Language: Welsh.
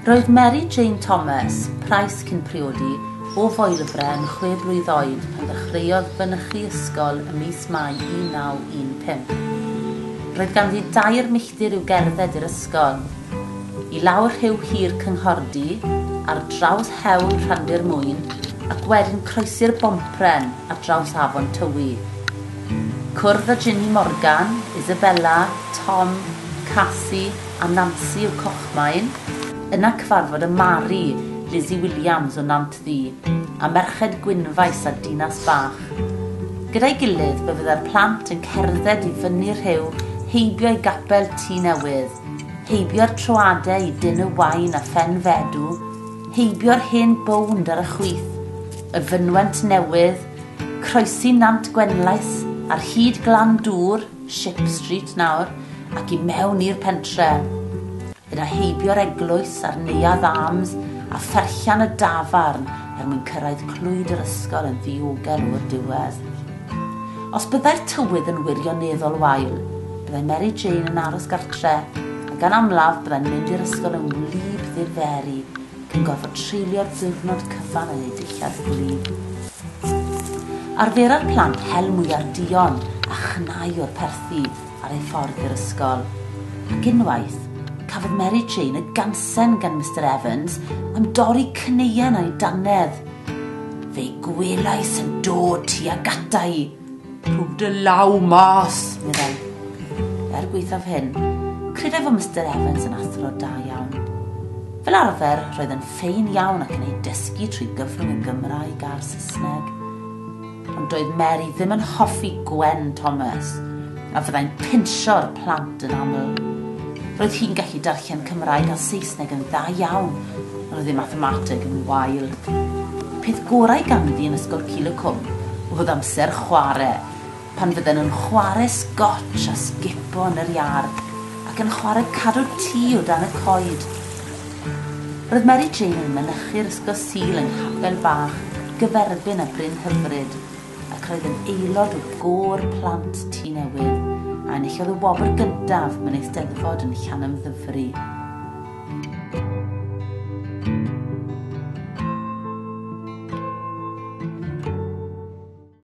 Roedd Mary Jane Thomas, prais cyn priodi, o Foelfre yn 6 blwydd oed pan ddechreuodd fynychu ysgol ym mis Mai 1915. Roedd ganddi 2 milltir i'w gerdded i'r ysgol, i lawr rhyw hir cynghordi, ar draws hewl Rhandir Mwyn, ac wedyn croesi'r bompren ar draws afon Tywi. Cwrdd â Ginny Morgan, Isabella, Tom, Cassie a Nancy o Cochmain, yna cyfarfod y Mari, Lizzie Williams o Nant Ddu, a Merched Gwynfaes a Dinas Bach. Gyda'i gilydd fe fydda'r plant yn cerdded i fyny rhyw, heibio i gapel Tŷ Newydd, heibio'r troadau i dyn y wain a phen fedw, heibio'r hen bownd ar y chwith, y fynwent newydd, croesi Nant Gwenlais ar hyd Glan Dŵr, Ship Street nawr, ac i mewn i'r pentre. Yna heibio'r eglwys a'r neuadd Arms a pherllian y dafarn mwyn cyrraedd clwyd yr ysgol yn ddiogel o'r diwedd. Os byddai'r tywydd yn wirioneddol wael, byddai Mary Jane yn aros gartre, a gan amlaf byddai'n mynd i'r ysgol yn wlyb ddiferi, cyn gorfod treulio'r diwrnod cyfan yn ei dillad gwlyb. Arfera'r plant hel mwyaf dion a chnau o'r perthi ar ei ffordd i'r ysgol. Ac unwaith, cafodd Mary Jane y gansen gan Mr Evans am dorri cneien a'i danedd. Fe gwelais yn dod tu ag ata i. Rhwg dy law mas, meddai. Gweithaf hyn, credai fod Mr Evans yn athro da iawn. Fel arfer, roedd yn ffein iawn ac yn ei dysgu trwy gyfrwng y Gymraeg a'r Saesneg. Ond doedd Mary ddim yn hoffi Gwen Thomas, a fyddai'n pinsio'r plant yn aml. Roedd hi'n gallu darllen Cymraeg a Saesneg yn dda iawn, ond roedd ei mathemateg yn wael. Peth gorau ganddi yn ysgol Cilycwm oedd amser chwarae, pan fydden nhw'n chwarae scotch a sgipo yn yr iard, ac yn chwarae cadw tŷ o dan y coed. Roedd Mary Jane yn mynychu'r ysgol Sul yng Nghapel Bach, gyferbyn a Bryn Hyfryd, ac roedd yn aelod o gôr plant Tŷ Newydd, a enillodd y wobr gyntaf mewn Eisteddfod yn Llanymddyfri.